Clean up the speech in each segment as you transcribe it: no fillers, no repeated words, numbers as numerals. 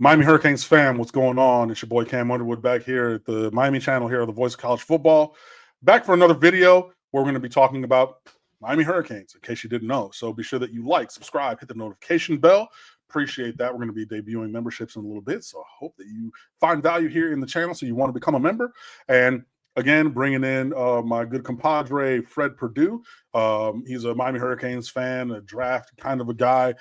Miami Hurricanes fam, what's going on? It's your boy Cam Underwood back here at the Miami channel here on the Voice of College Football. Back for another video where we're going to be talking about Miami Hurricanes, in case you didn't know. So be sure that you like, subscribe, hit the notification bell. Appreciate that. We're going to be debuting memberships in a little bit. So I hope that you find value here in the channel so you want to become a member. And again, bringing in my good compadre, Fred Perdue. He's a Miami Hurricanes fan, a draft kind of a guy.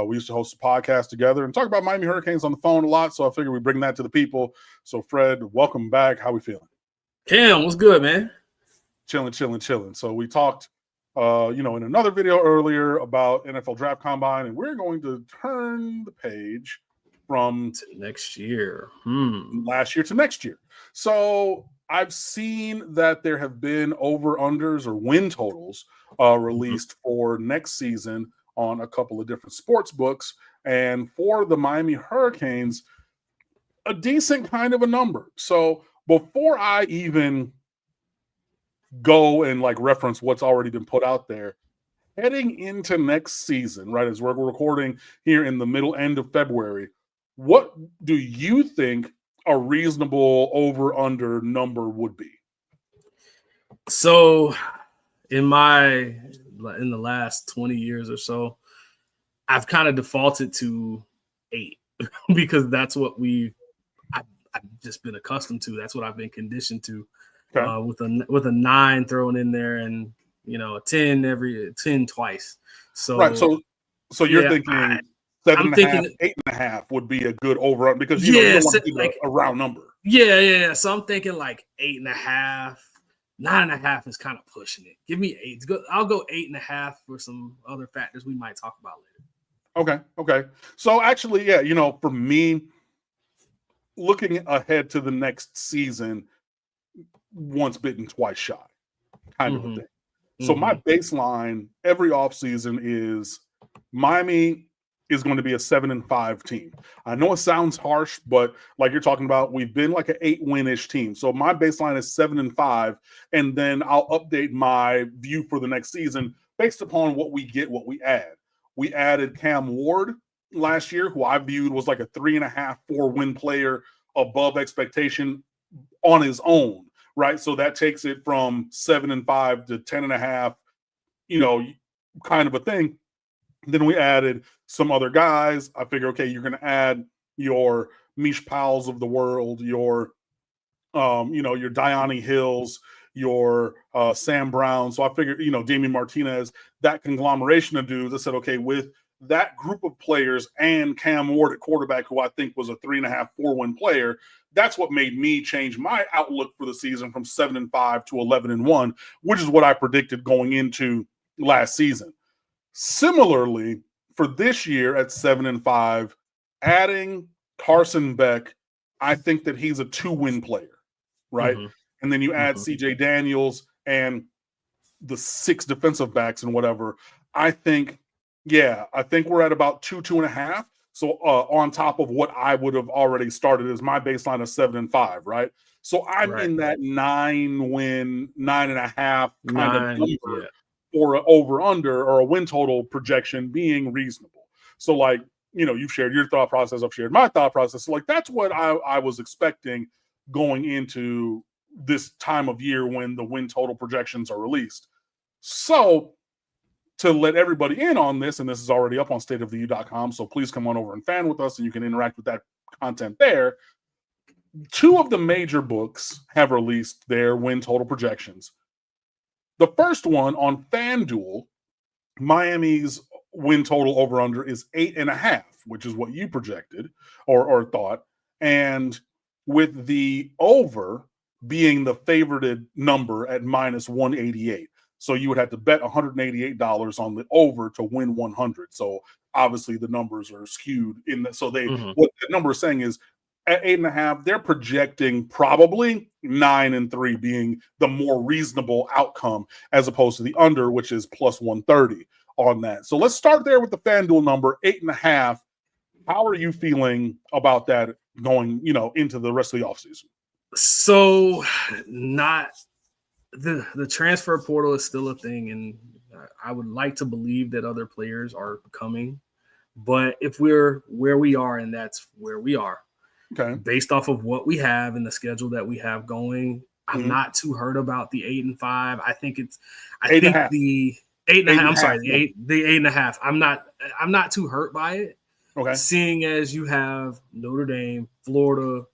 We used to host a podcast together and talk about Miami Hurricanes on the phone a lot, so I figured we bring that to the people. So, Fred, welcome back. How we feeling? Cam, what's good, man? Chilling. So we talked, in another video earlier about NFL Draft Combine, and we're going to turn the page from next year, last year to next year. So I've seen that there have been over-unders or win totals released for next season on a couple of different sports books. And for the Miami Hurricanes, a decent kind of a number. So before I even go and reference what's already been put out there, heading into next season, right, as we're recording here in the end of February, what do you think a reasonable over-under number would be? So in the last 20 years or so, I've kind of defaulted to 8 because that's what I've just been accustomed to. That's what I've been conditioned to. Okay. With a 9 thrown in there and a 10 twice. So right. So you're thinking 7.5, 8.5 would be a good over because you don't want to do a round number. Yeah. So I'm thinking 8.5, 9.5 is kind of pushing it. Give me 8. I'll go 8.5 for some other factors we might talk about later. Okay. So actually, for me, looking ahead to the next season, once bitten, twice shy, kind of a thing. So my baseline every offseason is Miami is going to be a 7-5 team. I know it sounds harsh, but like you're talking about, we've been like an 8-win-ish team. So my baseline is 7-5, and then I'll update my view for the next season based upon what we get, what we add. We added Cam Ward last year, who I viewed was like a 3.5, 4-win player above expectation on his own, right? So that takes it from 7-5 to 10.5, kind of a thing. Then we added some other guys. I figure, okay, you're going to add your Mish Powells of the world, your Dione Hills, your Sam Brown. So I figured, Damian Martinez, that conglomeration of dudes. I said, okay, with that group of players and Cam Ward at quarterback, who I think was a 3.5, 4-win player, that's what made me change my outlook for the season from 7-5 to 11-1, which is what I predicted going into last season. Similarly, for this year at 7-5, adding Carson Beck, I think that he's a 2-win player, right? And then you add CJ Daniels and the 6 defensive backs and whatever. I think we're at about 2.5. So on top of what I would have already started as my baseline of 7-5, right? So I'm in that 9-win, 9.5 kind of number for an over-under or a win total projection being reasonable. So you've shared your thought process, I've shared my thought process. So that's what I was expecting going into this time of year when the win total projections are released. So to let everybody in on this, and this is already up on stateoftheu.com, so please come on over and fan with us and you can interact with that content there. 2 of the major books have released their win total projections. The first one on FanDuel, Miami's win total over-under is 8.5, which is what you projected or thought. And with the over being the favorited number at -188. So you would have to bet $188 on the over to win 100. So obviously the numbers are skewed in that. So what the number is saying is at 8.5, they're projecting probably 9-3 being the more reasonable outcome as opposed to the under, which is +130 on that. So let's start there with the FanDuel number, 8.5. How are you feeling about that going, into the rest of the offseason? So the transfer portal is still a thing, and I would like to believe that other players are coming, But if we're where we are, and that's where we are, Okay. based off of what we have and the schedule that we have going, I'm not too hurt about the 8-5. I think the 8.5. I'm sorry, the 8.5. I'm not too hurt by it. Okay. Seeing as you have Notre Dame, Florida,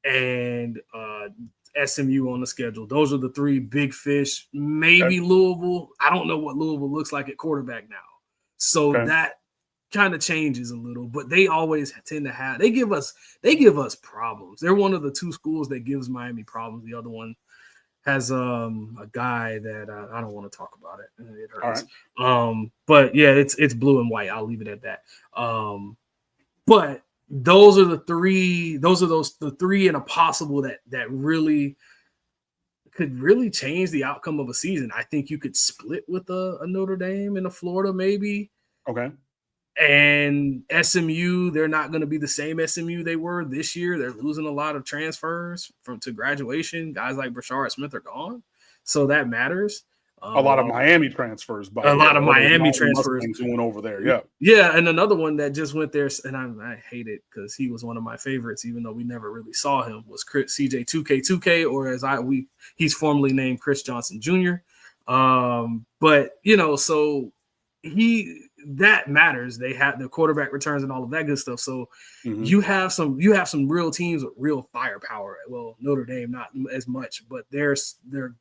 and SMU on the schedule. Those are the three big fish. Maybe Louisville. I don't know what Louisville looks like at quarterback now. So that kind of changes a little, but they always tend to have, they give us problems. They're one of the two schools that gives Miami problems. The other one has a guy that I don't want to talk about it. It hurts. Right. But yeah, it's blue and white. I'll leave it at that. But those are the three and a possible that really could really change the outcome of a season. I think you could split with a Notre Dame and a Florida maybe. Okay. And SMU, they're not going to be the same SMU they were this year. They're losing a lot of transfers to graduation. Guys like Brashard Smith are gone. So that matters. A lot of Miami transfers. Miami transfers went over there. Yeah. Yeah. And another one that just went there, and I hate it because he was one of my favorites, even though we never really saw him, was CJ 2K, or as he's formerly named Chris Johnson Jr. But so that matters. They have the quarterback returns and all of that good stuff. So you have some real teams with real firepower. Well, Notre Dame not as much, but they're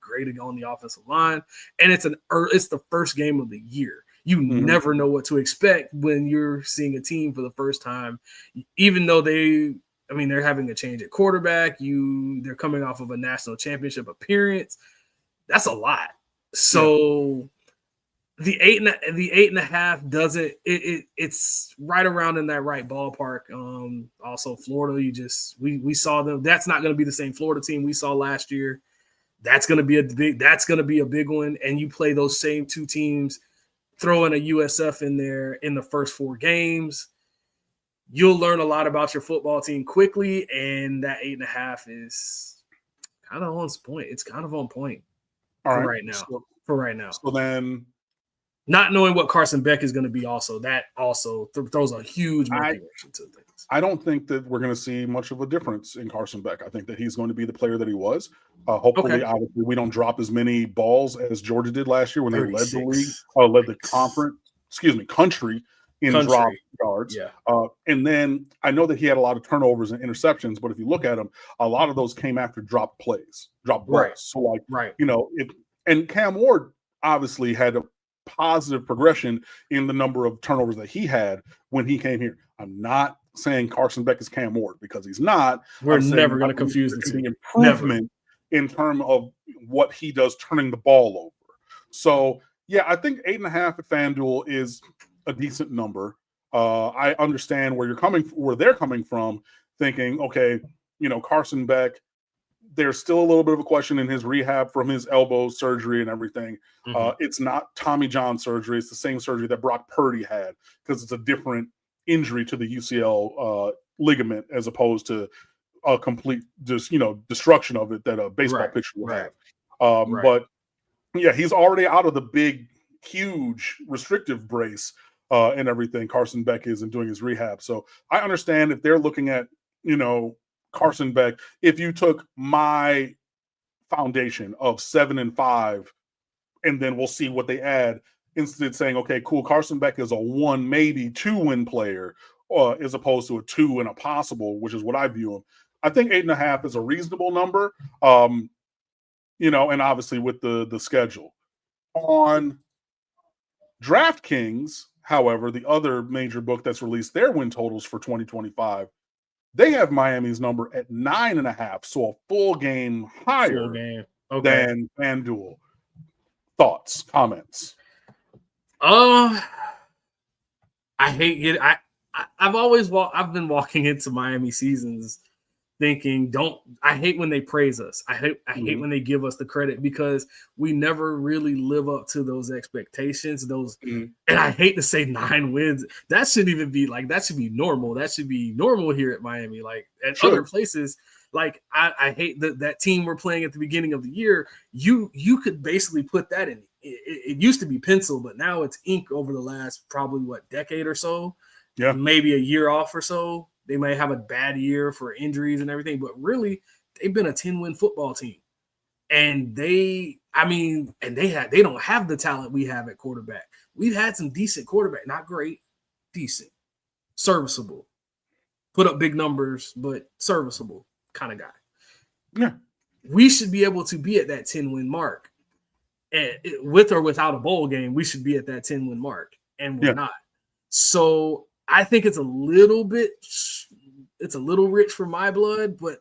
great on the offensive line, and it's the first game of the year. You never know what to expect when you're seeing a team for the first time, even though they're having a change at quarterback. They're coming off of a national championship appearance. That's a lot. So. The 8.5 doesn't. It's right around in that right ballpark. Also, Florida. We saw them. That's not going to be the same Florida team we saw last year. That's going to be a big one. And you play those same two teams, throw in a USF in there in the first 4 games. You'll learn a lot about your football team quickly, and that 8.5 is kind of on point. It's kind of on point right now. So then. Not knowing what Carson Beck is going to be that throws a huge motivation to things. I don't think that we're going to see much of a difference in Carson Beck. I think that he's going to be the player that he was. Hopefully, obviously, we don't drop as many balls as Georgia did last year when 36. They led the league, led the country in drop yards. Yeah. And then I know that he had a lot of turnovers and interceptions, but if you look at him, a lot of those came after drop balls. Right. So and Cam Ward obviously had a positive progression in the number of turnovers that he had when he came here. I'm not saying Carson Beck is Cam Ward because he's not. We're never going to confuse the two. Improvement in terms of what he does turning the ball over. So, yeah, I think 8.5 at FanDuel is a decent number. I understand where they're coming from, thinking, okay, Carson Beck, there's still a little bit of a question in his rehab from his elbow surgery and everything. It's not Tommy John surgery. It's the same surgery that Brock Purdy had because it's a different injury to the UCL ligament as opposed to a complete destruction of it that a baseball pitcher would have. But, yeah, he's already out of the big, huge restrictive brace and everything Carson Beck is and doing his rehab. So I understand if they're looking at, Carson Beck, if you took my foundation of 7-5, and then we'll see what they add, instead of saying, okay, cool, Carson Beck is a 1, maybe 2-win player, as opposed to a 2 and a possible, which is what I view him. I think 8.5 is a reasonable number, and obviously with the schedule. On DraftKings, however, the other major book that's released their win totals for 2025, they have Miami's number at 9.5, so a full game higher than FanDuel. Thoughts, comments? I hate it. I've been walking into Miami seasons thinking, I hate when they praise us. I hate when they give us the credit because we never really live up to those expectations. And I hate to say 9 wins. That shouldn't even be that should be normal. That should be normal here at Miami. Like at other places, I hate that team we're playing at the beginning of the year. You could basically put that in. It used to be pencil, but now it's ink over the last probably decade or so. Yeah. Maybe a year off or so. They may have a bad year for injuries and everything, but really, they've been a 10-win football team. And they don't have the talent we have at quarterback. We've had some decent quarterback, not great, decent, serviceable, put up big numbers, but serviceable kind of guy. Yeah. We should be able to be at that 10-win mark. And with or without a bowl game, we should be at that 10-win mark, and we're not. So I think it's a little rich for my blood, but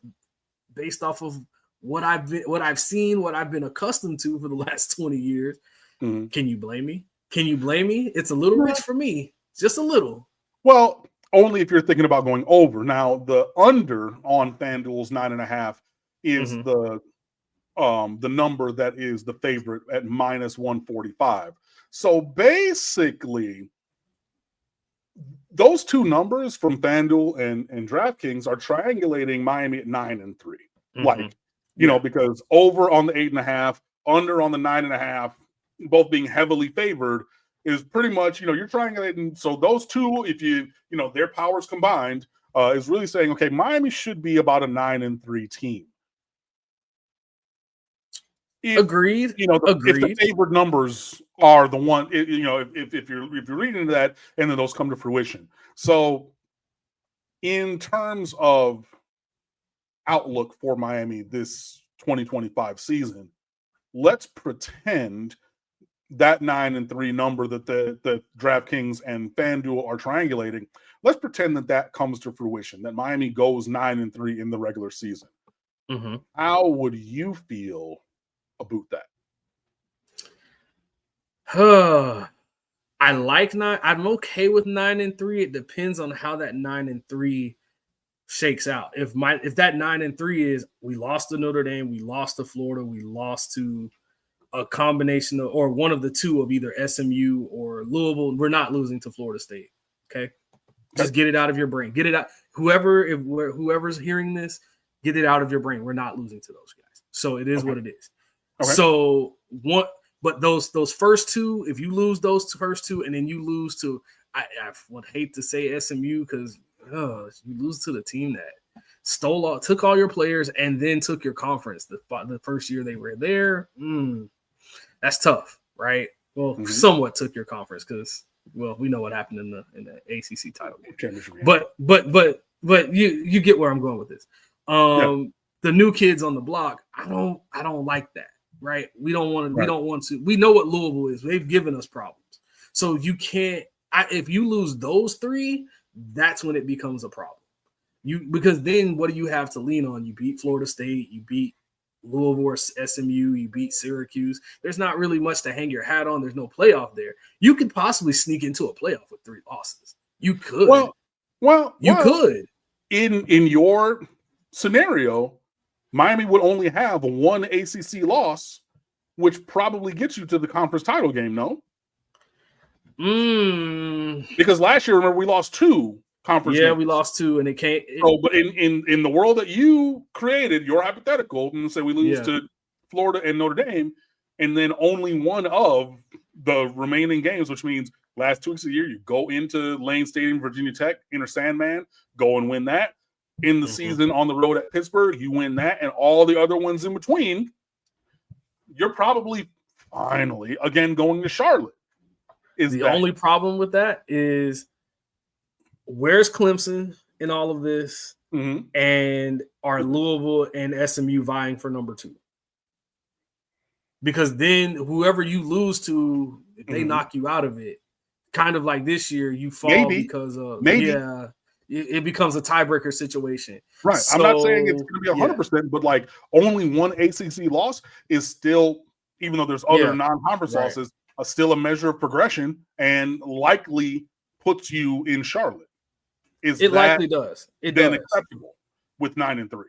based off of what I've seen, what I've been accustomed to for the last 20 years, can you blame me? Can you blame me? It's a little rich for me, just a little. Well, only if you're thinking about going over. Now, the under on FanDuel's 9.5 is the number that is the favorite at -145. So basically, those two numbers from FanDuel and DraftKings are triangulating Miami at 9-3. Like, you know, because over on the 8.5, under on the 9.5, both being heavily favored is pretty much, you know, you're triangulating. So those two, if you know, their powers combined, is really saying, okay, Miami should be about a 9-3 team. Agreed. You know, if the favored numbers are the one, you know, if you're reading into that, and then those come to fruition. So, in terms of outlook for Miami this 2025 season, let's pretend that 9-3 number that the DraftKings and FanDuel are triangulating. Let's pretend that comes to fruition. That Miami goes 9-3 in the regular season. How would you feel about that? I like 9. I'm okay with 9-3. It depends on how that 9-3 shakes out. If that 9-3 is we lost to Notre Dame, we lost to Florida, we lost to a combination of, or one of the two of either SMU or Louisville, we're not losing to Florida State. Okay, just get it out of your brain. Get it out. Whoever's hearing this, get it out of your brain. We're not losing to those guys. So it is what it is. Okay. So but those first two, if you lose those first two, and then you lose to, I would hate to say SMU because you lose to the team that took all your players and then took your conference the first year they were there. That's tough, right? Well, somewhat took your conference because, well, we know what happened in the ACC title game. But you get where I'm going with this. The new kids on the block, I don't like that. Right. We don't want to. We know what Louisville is. They've given us problems. So you can't, if you lose those three, that's when it becomes a problem. Because then what do you have to lean on? You beat Florida State, you beat Louisville or SMU, you beat Syracuse. There's not really much to hang your hat on. There's no playoff there. You could possibly sneak into a playoff with 3 losses. You could. Well, you could. In your scenario, Miami would only have one ACC loss, which probably gets you to the conference title game, no? Because last year, remember, we lost 2 conference games. We lost 2, and it can't. But in the world that you created, your hypothetical, and say we lose to Florida and Notre Dame, and then only one of the remaining games, which means last 2 weeks of the year, you go into Lane Stadium, Virginia Tech, enter Sandman, go and win that. In the season on the road at Pittsburgh, you win that, and all the other ones in between, you're probably finally again going to Charlotte. The only problem with that is where's Clemson in all of this, and are Louisville and SMU vying for number 2? Because then whoever you lose to, if they knock you out of it, kind of like this year, you fall because of it becomes a tiebreaker situation. Right. So, I'm not saying it's going to be 100%, but like only one ACC loss is still, even though there's other non-conference losses, still a measure of progression and likely puts you in Charlotte. It likely does. It then does. Acceptable with 9-3.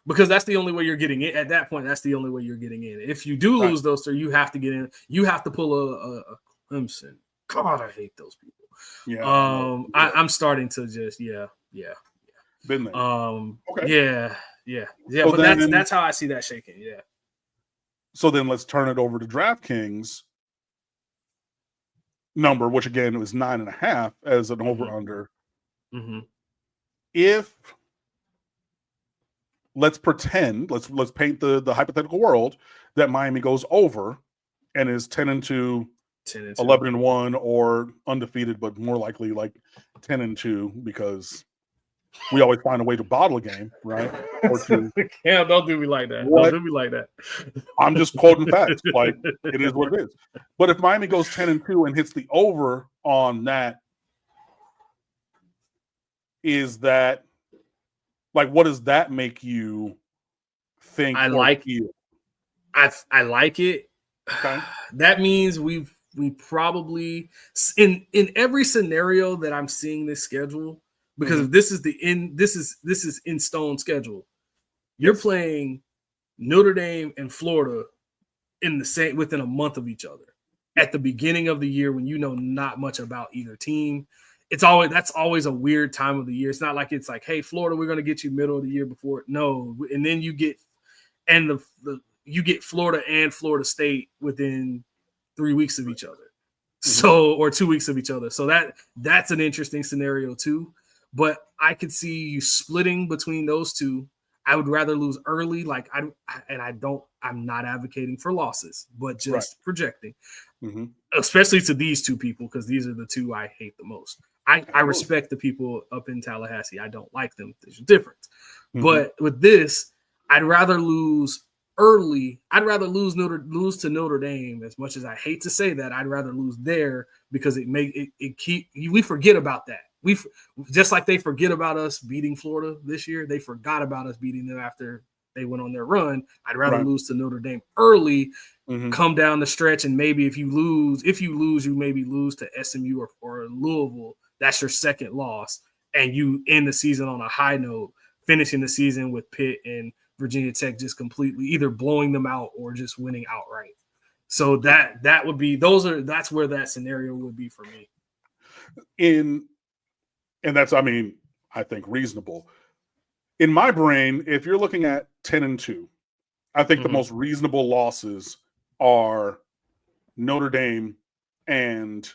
Because that's the only way you're getting in. At that point, that's the only way you're getting in. If you do lose those 3, you have to get in. You have to pull a Clemson. God, I hate those people. Yeah. I'm starting to just been there. Okay. Yeah. So but that's how I see that shaking. Yeah. So then let's turn it over to DraftKings number, which again was 9.5 as an over under Mm-hmm. If let's pretend, let's paint the hypothetical world that Miami goes over and is 10-2, 10-2. 11-1, or undefeated, but more likely like 10-2 because we always find a way to bottle a game, right? Or to Cam, don't do me like that. What? Don't do me like that. I'm just quoting facts. Like, it is what it is. But if Miami goes 10-2 and hits the over on that, is that like, what does that make you think? I or like feel? I like it. Okay. That means we probably in every scenario that I'm seeing this schedule, because if this is this is in stone schedule. You're playing Notre Dame and Florida in the same within a month of each other at the beginning of the year when you know not much about either team. That's always a weird time of the year. It's not like it's like, hey, Florida, we're going to get you middle of the year before. No, and then you get you get Florida and Florida State within 3 weeks of each other. So, or 2 weeks of each other. So that's an interesting scenario too. But I could see you splitting between those two. I would rather lose early. I'm not advocating for losses, but just projecting, especially to these two people, because these are the two I hate the most. I respect the people up in Tallahassee. I don't like them. There's a difference. But with this, I'd rather lose early. I'd rather lose to Notre Dame. As much as I hate to say that, I'd rather lose there because we forget about that. We just like they forget about us beating Florida this year. They forgot about us beating them after they went on their run. I'd rather lose to Notre Dame early, come down the stretch, and maybe if you lose, you maybe lose to SMU or Louisville. That's your second loss, and you end the season on a high note, finishing the season with Pitt and Virginia Tech just completely either blowing them out or just winning outright. So that would be that's where that scenario would be for me. And that's, I think reasonable. In my brain, if you're looking at 10-2, I think the most reasonable losses are Notre Dame and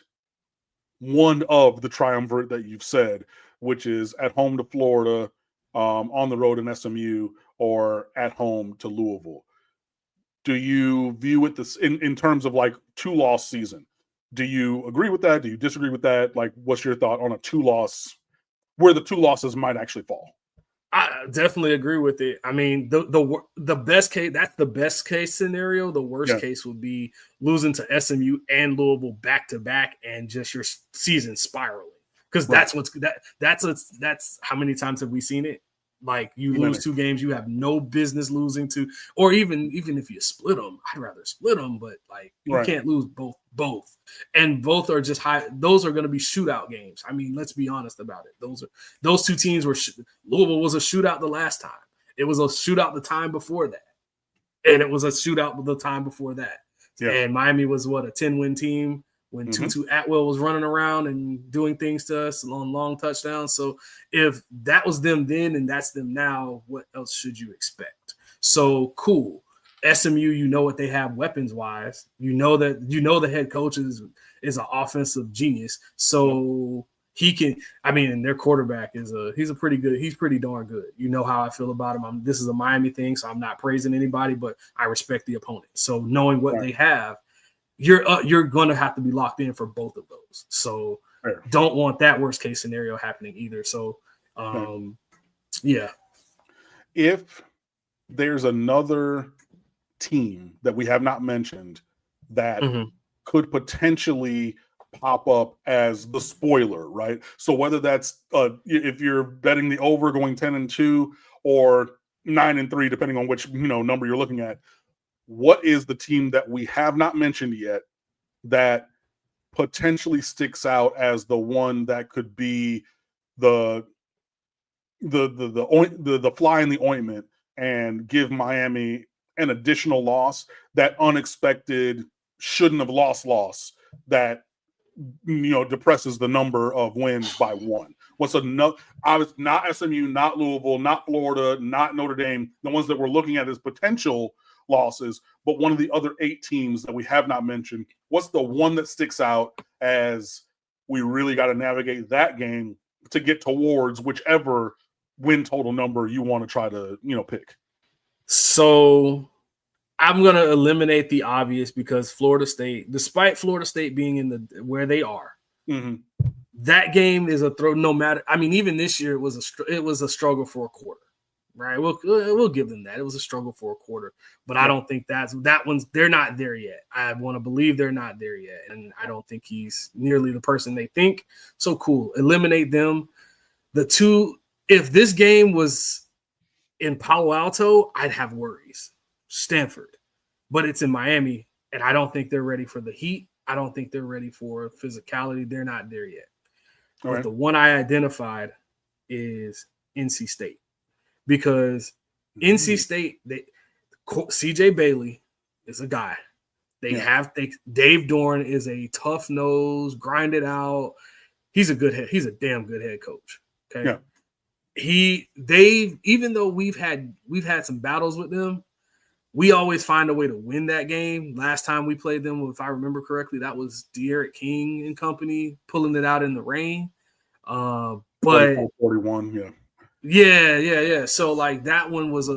one of the triumvirate that you've said, which is at home to Florida, on the road in SMU, or at home to Louisville. Do you view it this in terms of like 2-loss season? Do you agree with that? Do you disagree with that? Like, what's your thought on a 2-loss, where the 2 losses might actually fall? I definitely agree with it. I mean, the best case, that's the best case scenario. The worst case would be losing to SMU and Louisville back to back and just your season spiraling. Because that's how many times have we seen it? Like, you lose 2 games you have no business losing to, or even if you split them, I'd rather split them, but like you can't lose both, and both are just high. Those are going to be shootout games. I mean, let's be honest about it. Those 2 teams were Louisville was a shootout the last time. It was a shootout the time before that, and it was a shootout the time before that. Yeah. And Miami was a 10-win team when Tutu Atwell was running around and doing things to us on long touchdowns. So if that was them then and that's them now, what else should you expect? So cool. SMU, you know what they have weapons-wise. You know the head coach is an offensive genius. So he can, and their quarterback he's pretty darn good. You know how I feel about him. This is a Miami thing, so I'm not praising anybody, but I respect the opponent. So knowing what they have, you're going to have to be locked in for both of those. So don't want that worst case scenario happening either. So, If there's another team that we have not mentioned that could potentially pop up as the spoiler, right? So whether that's if you're betting the over going 10-2 or 9-3, depending on which number you're looking at, what is the team that we have not mentioned yet that potentially sticks out as the one that could be the fly in the ointment and give Miami an additional loss, that unexpected shouldn't have loss that depresses the number of wins by 1? What's not SMU, not Louisville, not Florida, not Notre Dame, the ones that we're looking at as potential losses, but one of the other 8 teams that we have not mentioned. What's the one that sticks out as we really got to navigate that game to get towards whichever win total number you want to try to, pick. So I'm going to eliminate the obvious because Florida State, despite Florida State being in where they are, that game is a throw. No matter, I mean, even this year it was a struggle for a quarter, right? We'll give them that. It was a struggle for a quarter, but I don't think that one's. They're not there yet. I want to believe they're not there yet, and I don't think he's nearly the person they think. So cool, eliminate them. The two. If this game was in Palo Alto, I'd have worries. Stanford, but it's in Miami, and I don't think they're ready for the heat. I don't think they're ready for physicality. They're not there yet. All but right. The one I identified is NC State because NC State, CJ Bailey is a guy. Dave Dorn is a tough nose, grind it out. He's a damn good head coach. Okay. Yeah. Even though we've had some battles with them, we always find a way to win that game. Last time we played them, if I remember correctly, that was De'Aaron King and company pulling it out in the rain. But 41, yeah. So like that one was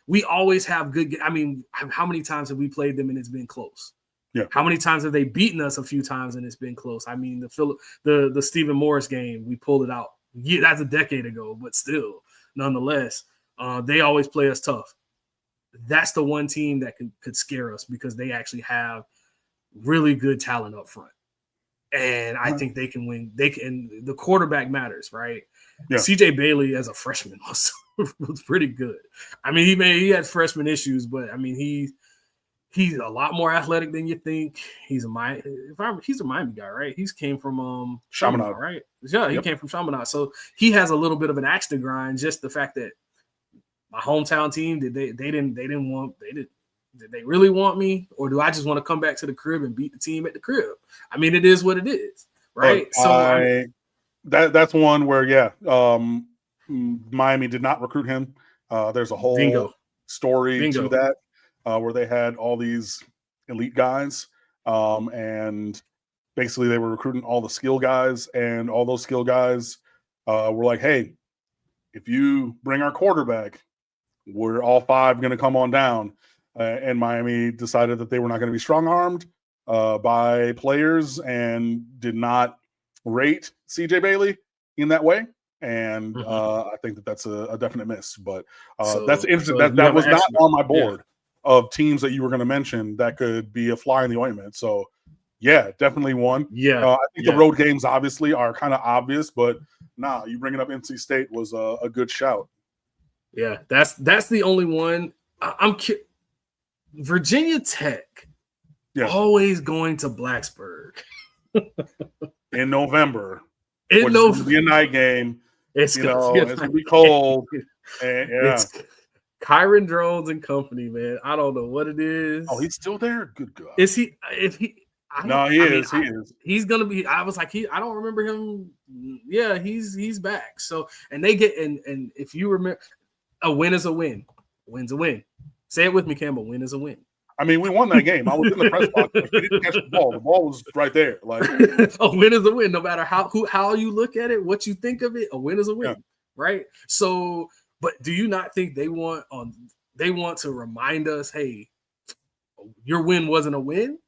we always have good. I mean, how many times have we played them and it's been close? Yeah. How many times have they beaten us a few times and it's been close? I mean, the Stephen Morris game, we pulled it out. Yeah, that's a decade ago, but still, nonetheless, they always play us tough. That's the one team that could scare us because they actually have really good talent up front. And I think they can win. The quarterback matters, right? Yeah. CJ Bailey as a freshman was pretty good. I mean, he had freshman issues, but I mean, he's a lot more athletic than you think. He's a Miami guy, right? He's came from Chaminade, right? Yeah, he came from Chaminade. So he has a little bit of an axe to grind. Just the fact that my hometown team, did they really want me, or do I just want to come back to the crib and beat the team at the crib? I mean, it is what it is, right? That's one where Miami did not recruit him. There's a whole story to that where they had all these elite guys, and basically they were recruiting all the skill guys, and all those skill guys were like, "Hey, if you bring our quarterback, we're all five going to come on down." And Miami decided that they were not going to be strong-armed by players and did not rate CJ Bailey in that way. And I think that's a definite miss. But that's interesting. That was not on my board of teams that you were going to mention that could be a fly in the ointment. So, yeah, definitely one. Yeah, I think the road games obviously are kind of obvious, but you bringing up NC State was a good shout. Yeah, that's the only one. Virginia Tech, always going to Blacksburg in November. It's going to be a night game. It's going to be cold. And, It's Kyron Drones and company, man. I don't know what it is. Oh, he's still there. Good God. Is he? If he? He is. He's gonna be. I was like, I don't remember him. Yeah, he's back. So, and they get and if you remember, a win is a win. Win's a win. Say it with me, Campbell. Win is a win. I mean, we won that game. I was in the press box. We didn't catch the ball. The ball was right there. Like a win is a win, no matter how you look at it, what you think of it. A win is a win, right? So, but do you not think they want to remind us, hey, your win wasn't a win?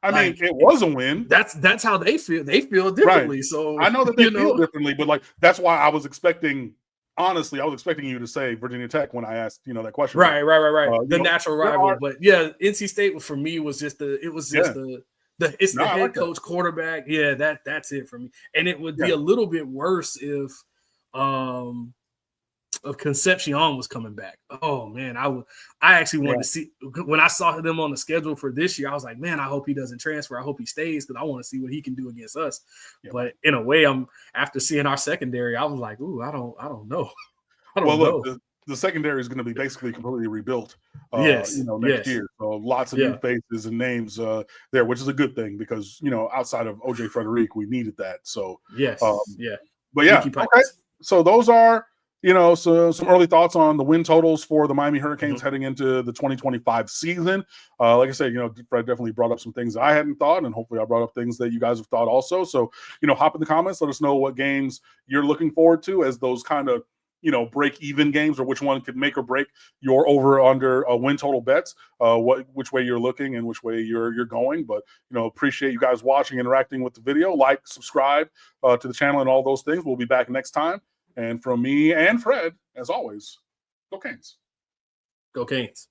I mean, it was a win. That's how they feel. They feel differently. Right. So I know that they feel differently, but like that's why I was expecting. Honestly, I was expecting you to say Virginia Tech when I asked, that question. Right. The natural rival, but yeah, NC State for me was just the head coach, quarterback. Yeah, that's it for me. And it would be a little bit worse if Concepcion was coming back. Oh man, I actually wanted to see when I saw them on the schedule for this year. I was like, man, I hope he doesn't transfer. I hope he stays because I want to see what he can do against us. Yeah. But in a way, after seeing our secondary, I was like, ooh, I don't know. Look, the secondary is going to be basically completely rebuilt. Next year. So lots of new faces and names there, which is a good thing because outside of OJ Frederick, we needed that. So yes, But yeah, okay. So those are So some early thoughts on the win totals for the Miami Hurricanes heading into the 2025 season. Like I said, Fred definitely brought up some things I hadn't thought, and hopefully I brought up things that you guys have thought also. So, hop in the comments, let us know what games you're looking forward to as those kind of, break even games, or which one could make or break your over under win total bets, which way you're looking and which way you're going. But, appreciate you guys watching, interacting with the video, like, subscribe to the channel and all those things. We'll be back next time. And from me and Fred, as always, go Canes. Go Canes.